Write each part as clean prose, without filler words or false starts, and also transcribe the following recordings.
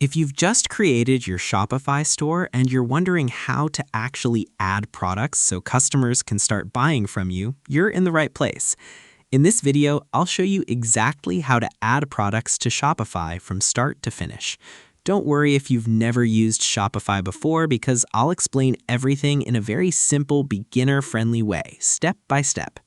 If you've just created your Shopify store and you're wondering how to actually add products so customers can start buying from you, you're in the right place. In this video, I'll show you exactly how to add products to Shopify from start to finish. Don't worry if you've never used Shopify before, because I'll explain everything in a very simple, beginner-friendly way, step by step.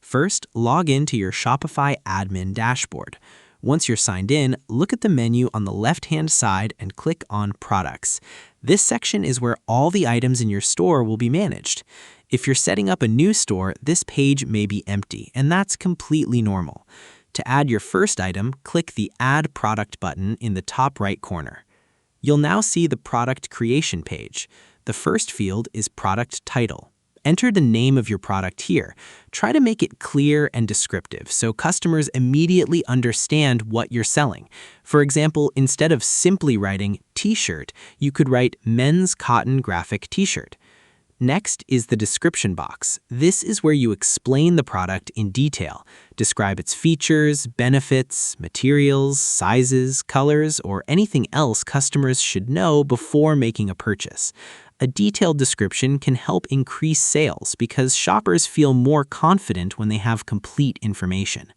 First, log into your Shopify admin dashboard. Once you're signed in, look at the menu on the left-hand side and click on Products. This section is where all the items in your store will be managed. If you're setting up a new store, this page may be empty, and that's completely normal. To add your first item, click the Add Product button in the top right corner. You'll now see the product creation page. The first field is Product Title. Enter the name of your product here. Try to make it clear and descriptive so customers immediately understand what you're selling. For example, instead of simply writing t-shirt, you could write men's cotton graphic t-shirt. Next is the description box. This is where you explain the product in detail. Describe its features, benefits, materials, sizes, colors, or anything else customers should know before making a purchase. A detailed description can help increase sales because shoppers feel more confident when they have complete information.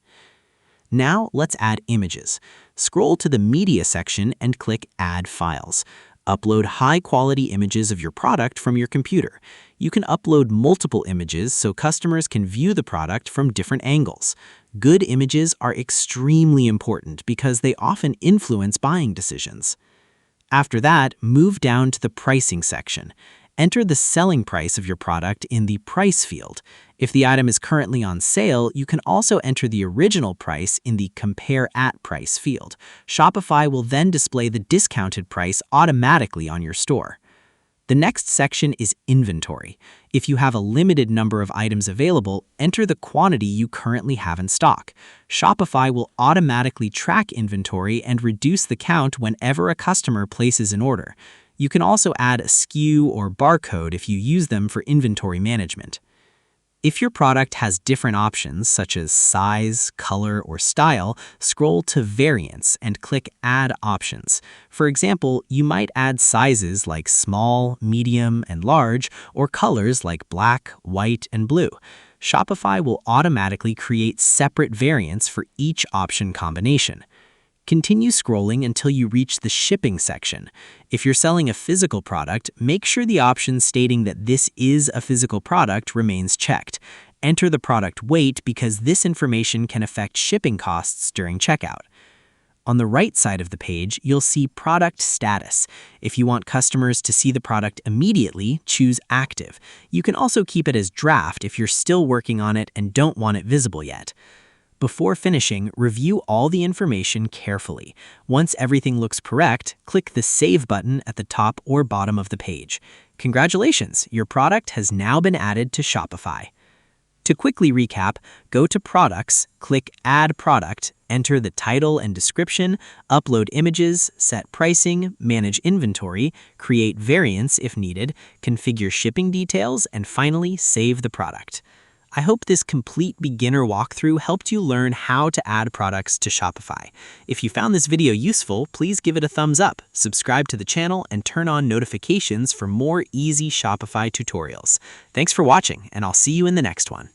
Now let's add images. Scroll to the Media section and click Add Files. Upload high-quality images of your product from your computer. You can upload multiple images so customers can view the product from different angles. Good images are extremely important because they often influence buying decisions. After that, move down to the Pricing section. Enter the selling price of your product in the Price field. If the item is currently on sale, you can also enter the original price in the Compare at Price field. Shopify will then display the discounted price automatically on your store. The next section is Inventory. If you have a limited number of items available, enter the quantity you currently have in stock. Shopify will automatically track inventory and reduce the count whenever a customer places an order. You can also add a SKU or barcode if you use them for inventory management. If your product has different options such as size, color, or style, scroll to Variants and click Add Options. For example, you might add sizes like small, medium, and large, or colors like black, white, and blue. Shopify will automatically create separate variants for each option combination. Continue scrolling until you reach the Shipping section. If you're selling a physical product, make sure the option stating that this is a physical product remains checked. Enter the product weight because this information can affect shipping costs during checkout. On the right side of the page, you'll see Product Status. If you want customers to see the product immediately, choose Active. You can also keep it as Draft if you're still working on it and don't want it visible yet. Before finishing, review all the information carefully. Once everything looks correct, click the Save button at the top or bottom of the page. Congratulations, your product has now been added to Shopify. To quickly recap, go to Products, click Add Product, enter the title and description, upload images, set pricing, manage inventory, create variants if needed, configure shipping details, and finally save the product. I hope this complete beginner walkthrough helped you learn how to add products to Shopify. If you found this video useful, please give it a thumbs up, subscribe to the channel, and turn on notifications for more easy Shopify tutorials. Thanks for watching, and I'll see you in the next one.